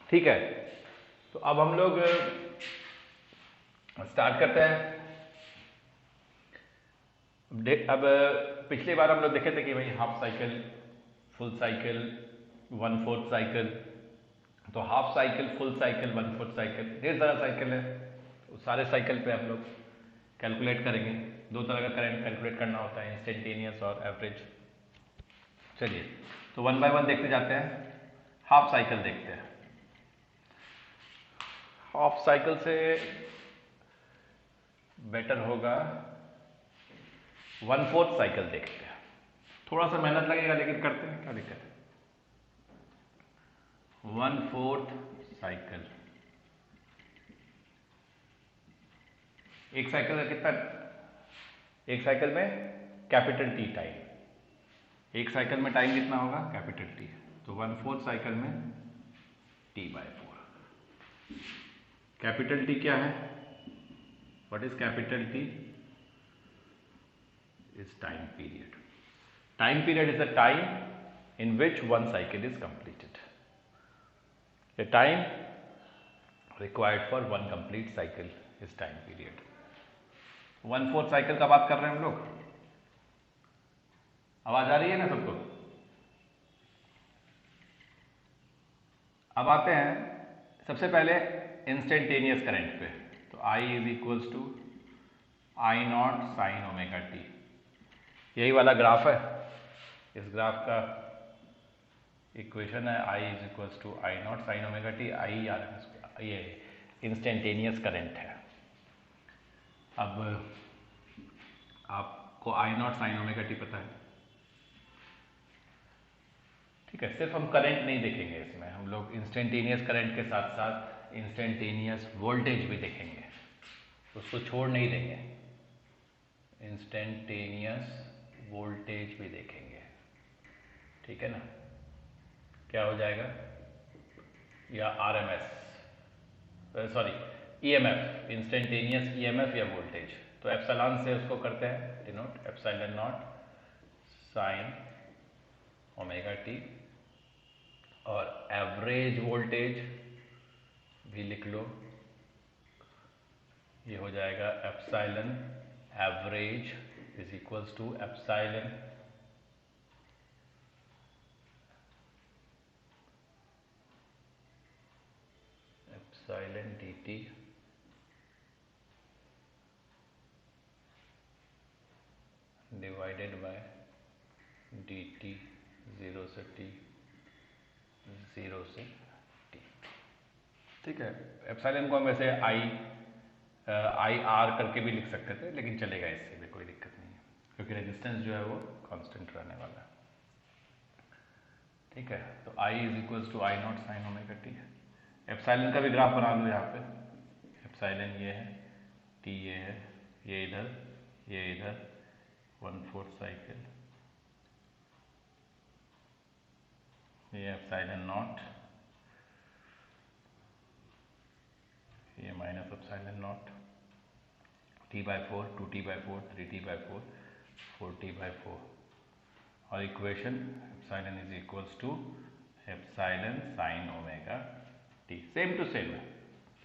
ठीक है, तो अब हम लोग स्टार्ट करते हैं। अब पिछली बार हम लोग देखे थे कि भाई half cycle, full cycle, 1/4 cycle. तो half cycle, full cycle, 1/4 cycle, ढेर सारा साइकिल है। तो सारे साइकिल पे हम लोग कैलकुलेट करेंगे। दो तरह का करंट कैलकुलेट करना होता है, इंस्टेंटेनियस और एवरेज। चलिए, तो 1 बाय 1 देखते जाते हैं। हाफ साइकिल देखते हैं। हाफ साइकिल से बेटर होगा 1/4 साइकिल देखते हैं। थोड़ा सा मेहनत लगेगा लेकिन करते हैं, क्या दिक्कत है। 1/4 साइकिल, एक साइकिल का कितना, एक साइकिल में कैपिटल टी टाइम, एक साइकिल में टाइम कितना होगा, कैपिटल टी। तो 1/4 साइकिल में T/4। कैपिटल टी क्या है, what is capital T, is time period. Time period is the time in which one cycle is completed. The time required for one complete cycle is time period. 1/4 cycle का बात कर रहे हैं हम लोग। आवाज आ रही है ना सबको। अब आते हैं सबसे पहले इंस्टेंटेनियस करंट पे। तो I is equals to I0 sine omega t. यही वाला ग्राफ है। इस ग्राफ का इक्वेशन है I is equals to I0 sine omega t. I R ये इंस्टेंटेनियस करंट है। अब आपको I0 साइन ओमेगा टी पता है, ठीक है। सिर्फ हम करंट नहीं देखेंगे इसमें, हम लोग इंस्टेंटेनियस करंट के साथ साथ इंस्टेंटेनियस वोल्टेज भी देखेंगे, उसको छोड़ नहीं देंगे। इंस्टेंटेनियस वोल्टेज भी देखेंगे, ठीक है ना। क्या हो जाएगा, या RMS, sorry EMF, instantaneous EMF या वोल्टेज। तो एप्सिलॉन से उसको करते हैं denote, epsilon naught sine omega t. और एवरेज वोल्टेज भी लिख लो, ये हो जाएगा epsilon average is equals to epsilon d t divided by d t, 0 से t, 0 से t, ठीक है। एप्सिलॉन को हम वैसे आई आर करके भी लिख सकते थे, लेकिन चलेगा, इससे भी कोई दिक्कत नहीं है, क्योंकि रेजिस्टेंस जो है वो कांस्टेंट रहने वाला है, ठीक है। तो I is equals to I0 sine omega t. Epsilon का भी ग्राफ बना लो यहाँ पे। एप्सिलॉन ये है, t ये है, ये इधर, ये इधर, 1/4 साइकिल, ये एप्सिलॉन नॉट, ये minus epsilon naught, T/4, 2T/4, 3T/4, 4T/4। और equation epsilon is equals to epsilon sine omega t. Same to same है।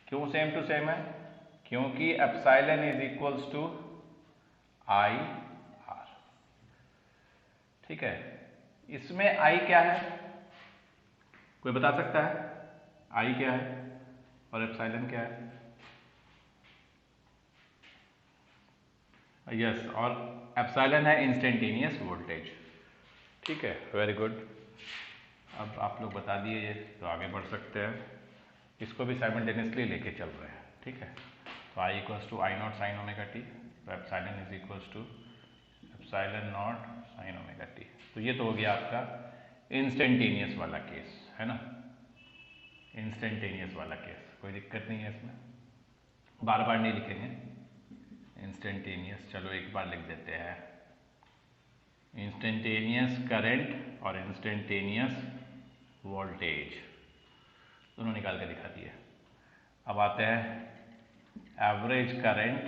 क्यों सेम टू सेम है, क्योंकि epsilon is equals to I R, ठीक है। इसमें आई क्या है, कोई बता सकता है, आई क्या है और एप्सिलॉन क्या है। यस, और एप्सिलॉन है इंस्टेंटेनियस वोल्टेज, ठीक है। Very good. अब आप लोग बता दिए ये, तो आगे बढ़ सकते हैं। इसको भी साइमल्टेनियसली लेके चल रहे हैं, ठीक है। तो I equals to I0 sine omega t, तो epsilon is equals to epsilon naught sine omega t. तो ये तो हो गया आपका इंस्टेंटेनियस वाला केस, है ना, इंस्टेंटेनियस वाला केस। कोई दिक्कत नहीं है इसमें, बार बार नहीं लिखेंगे इंस्टेंटेनियस। चलो एक बार लिख देते हैं, इंस्टेंटेनियस करंट और इंस्टेंटेनियस वोल्टेज दोनों निकाल के दिखा दिए। अब आते हैं एवरेज करंट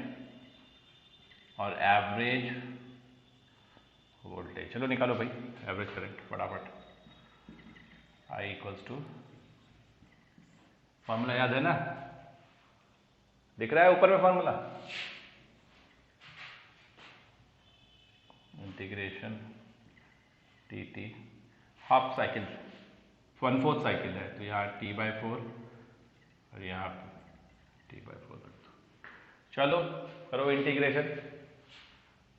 और एवरेज वोल्टेज। चलो निकालो भाई एवरेज करंट फटाफट। I इक्वल्स टू फॉर्मूला याद है ना, दिख रहा है ऊपर में formula, integration T T half cycle 1/4 cycle है, तो यहाँ t/4 और यहाँ t/4 रख दो। चलो करो इंटीग्रेशन।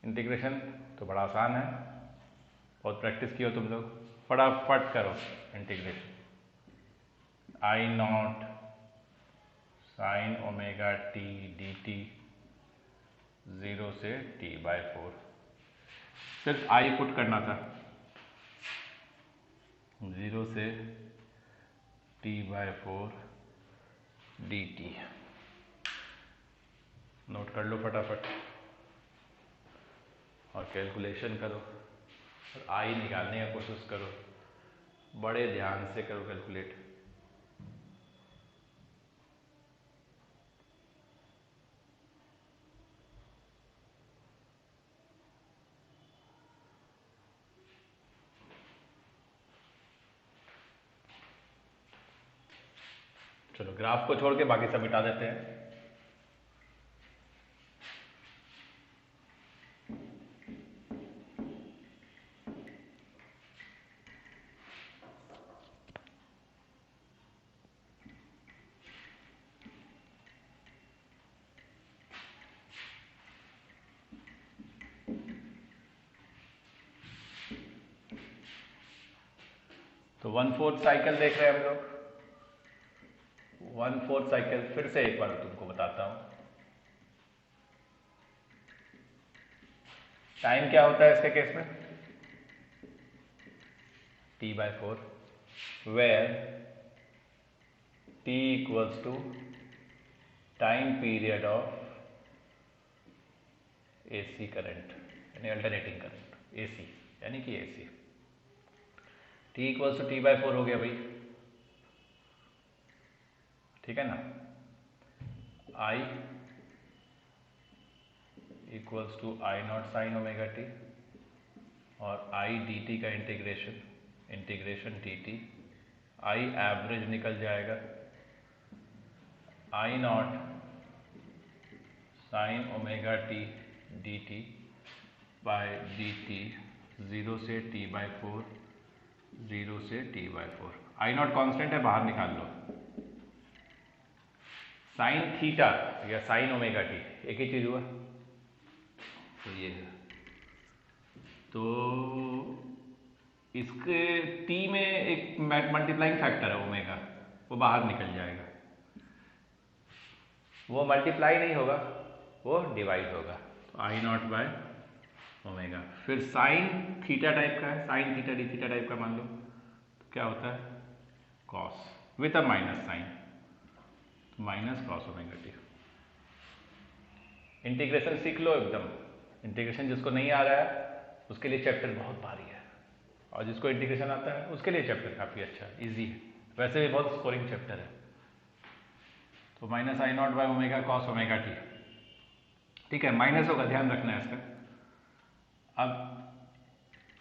इंटीग्रेशन तो बड़ा आसान है, बहुत प्रैक्टिस की हो तुम लोग, फटाफट करो integration. I0 sin omega t dt 0 से t/4, सिर्फ I पुट करना था, 0 से t/4 dt। नोट कर लो फटाफट और कैलकुलेशन करो और I निकालने का कोशिश करो, बड़े ध्यान से करो कैलकुलेट। चलो ग्राफ को छोड़ के बाकी सब मिटा देते हैं। तो 1/4 साइकिल देख रहे हैं हम लोग, 1/4 साइकिल फिर से एक बार तुमको बताता हूं। टाइम क्या होता है इसके केस में, t/4 where t equals to time period of AC current, यानी अल्टरनेटिंग करंट, AC यानी कि AC। t equals to t/4 हो गया भाई, ठीक है ना। I equals to I0 sine omega t और I dt का integration, integration dt, I average निकल जाएगा I0 sine omega t dt by dt 0 से t/4, 0 से t/4। I0 कांस्टेंट है, बाहर निकाल लो। साइन थीटा या साइन ओमेगा टी एक ही चीज हुआ, तो ये है, तो इसके t में एक मल्टीप्लाइंग फैक्टर है ओमेगा, वो बाहर निकल जाएगा, वो मल्टीप्लाई नहीं होगा, वो डिवाइड होगा, तो I0 बाय ओमेगा। फिर साइन थीटा टाइप का है, sine theta d theta type का मान लो, तो क्या होता है cos with a minus sine, minus cos omega t. Integration सीख लो एकदम, इंटीग्रेशन जिसको नहीं आ रहा है उसके लिए चैप्टर बहुत भारी है, और जिसको इंटीग्रेशन आता है उसके लिए चैप्टर काफ़ी अच्छा है, ईजी है, वैसे भी बहुत स्कोरिंग चैप्टर है। तो minus I0 by omega cos omega T, ठीक है, माइनस होगा, ध्यान रखना है इसका। अब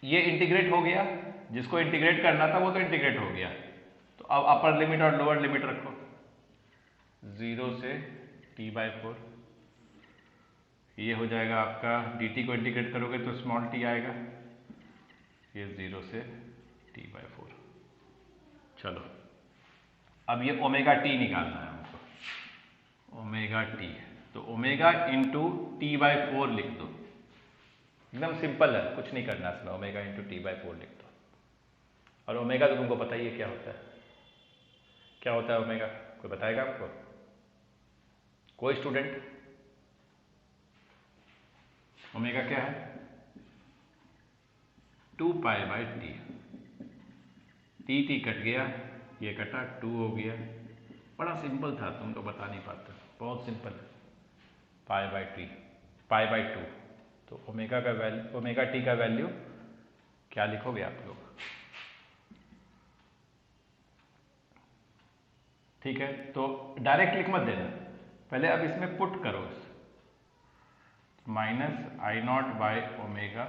ये इंटीग्रेट हो गया, जिसको इंटीग्रेट करना था वो तो इंटीग्रेट हो गया, तो अब अपर लिमिट और लोअर लिमिट रखो, 0 से t/4, ये हो जाएगा आपका, dt को इंटीग्रेट करोगे तो स्मॉल t आएगा, ये 0 से t/4। चलो अब ये ओमेगा टी निकालना है हमको, ओमेगा टी, तो ओमेगा इंटू t/4 लिख दो, एकदम सिंपल है, कुछ नहीं करना इसमें, ओमेगा इंटू t/4 लिख दो। और ओमेगा तो तुमको पता ही है क्या होता है, क्या होता है ओमेगा, कोई बताएगा आपको, कोई स्टूडेंट? ओमेगा क्या है, 2π/t, t कट गया, ये कटा, 2 हो गया, बड़ा सिंपल था, तुम तो बता नहीं पाते, बहुत सिंपल है, π/2, तो ओमेगा का वैल्यू, ओमेगा टी का वैल्यू क्या लिखोगे आप लोग, ठीक है, तो डायरेक्ट लिख मत देना, पहले अब इसमें पुट करो, minus I0 by omega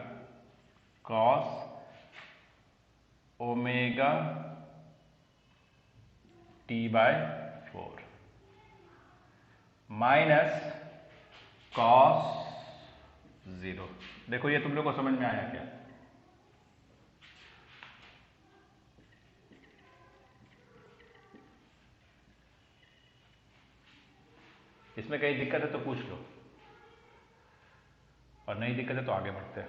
cos omega t/4, 4 minus cos 0। देखो ये तुम लोग को समझ में आया क्या? इसमें कहीं दिक्कत है तो पूछ लो, और नहीं दिक्कत है तो आगे बढ़ते हैं।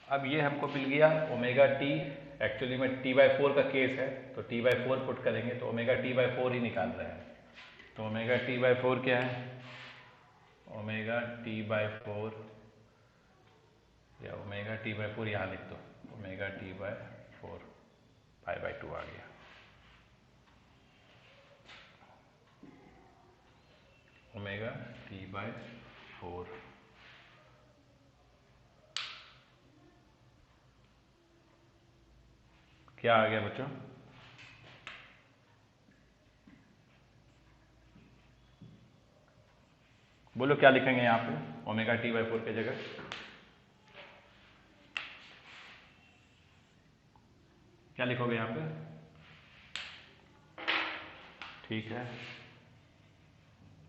अब ये हमको मिल गया ओमेगा टी, एक्चुअली में t/4 का केस है तो t/4 पुट करेंगे तो ओमेगा t/4 ही निकाल रहे हैं। तो ओमेगा t/4 क्या है? ओमेगा t/4 या ओमेगा t/4 यहाँ लिख दो, ओमेगा t/4 π/2 आ गया। ओमेगा t/4 क्या आ गया बच्चों? बोलो क्या लिखेंगे यहाँ पे ओमेगा t/4 की जगह? क्या लिखोगे यहाँ पे? ठीक है,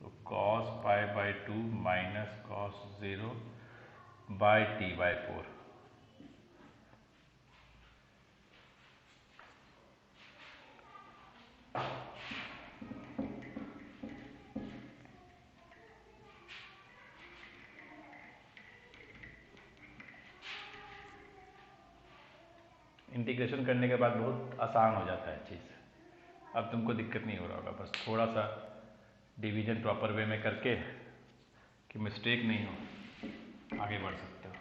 तो cos π/2 minus cos 0 by t/4। Integration करने के बाद बहुत आसान हो जाता है चीज़। अब तुमको दिक्कत नहीं हो रहा होगा, बस थोड़ा सा डिवीजन प्रॉपर वे में करके कि मिस्टेक नहीं हो, आगे बढ़ सकते हो।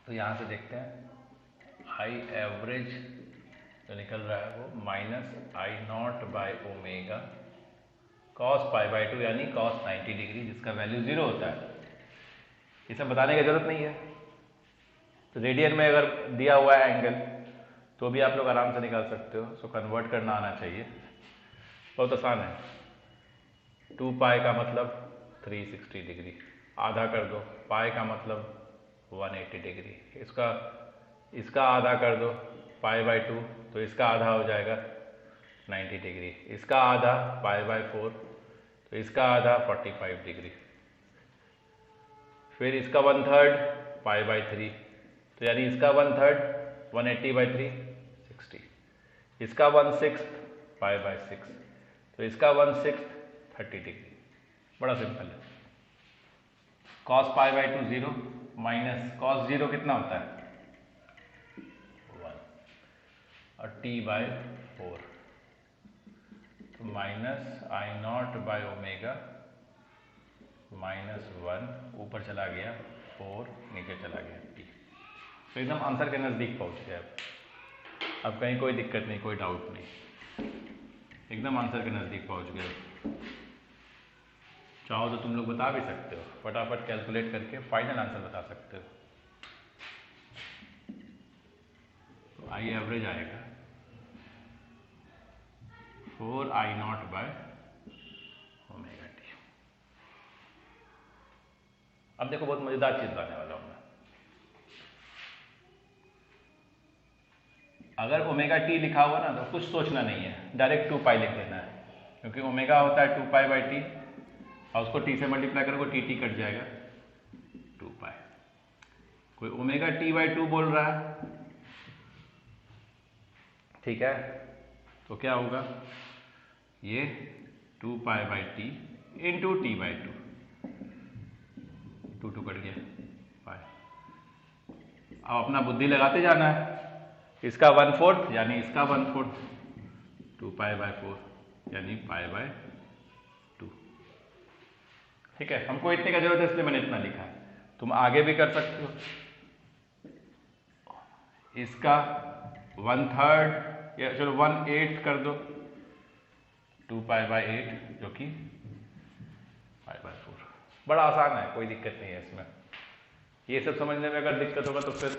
तो यहाँ से देखते हैं आई एवरेज जो निकल रहा है वो minus I0 by omega cos π/2 यानी cos 90 डिग्री, जिसका वैल्यू 0 होता है। इसे बताने की जरूरत नहीं है। तो रेडियन में अगर दिया हुआ है एंगल तो भी आप लोग आराम से निकाल सकते हो। सो कन्वर्ट करना आना चाहिए, बहुत आसान है। 2 पाई का मतलब 360 डिग्री, आधा कर दो, पाई का मतलब 180 डिग्री, इसका आधा कर दो π/2 तो इसका आधा हो जाएगा 90 डिग्री, इसका आधा π/4 तो इसका आधा 45 डिग्री, फिर इसका 1/3 π/3 तो यानी इसका 1/3 180/3 60, इसका 1/6 π/6 तो इसका 1/6 30 डिग्री। बड़ा सिंपल है। cos π/2 0 माइनस cos 0 कितना होता है 1 और t/4 तो minus I0 by omega minus 1 ऊपर चला गया 4 नीचे चला गया t। तो एकदम आंसर के नज़दीक पहुंच गया। अब कहीं कोई दिक्कत नहीं, कोई डाउट नहीं, एकदम आंसर के नज़दीक पहुंच गए। चाहो तो तुम लोग बता भी सकते हो, फटाफट कैलकुलेट करके फाइनल आंसर बता सकते हो। तो आई एवरेज आएगा 4I0 बाय ओमेगा टी। अब देखो बहुत मजेदार चीज बताने वाला हूं मैं। अगर ओमेगा टी लिखा हुआ ना तो कुछ सोचना नहीं है, डायरेक्ट 2 पाई लिख देना है, क्योंकि ओमेगा होता है 2 π/t और उसको t से मल्टीप्लाई करोगे t कट जाएगा 2 पाई। कोई ओमेगा t/2 बोल रहा है, ठीक है, तो क्या होगा ये 2 π/t इंटू t/2, 2 कट गया पाई। अब अपना बुद्धि लगाते जाना है, इसका 1/4 यानी इसका 1/4 2 π/4 यानी π/2। ठीक है, हमको इतने का जरूरत है इसलिए मैंने इतना लिखा है। तुम आगे भी कर सकते हो, इसका 1/3 या चलो 1/8 कर दो 2 π/8 जो कि π/4। बड़ा आसान है, कोई दिक्कत नहीं है इसमें। ये सब समझने में अगर दिक्कत होगा तो फिर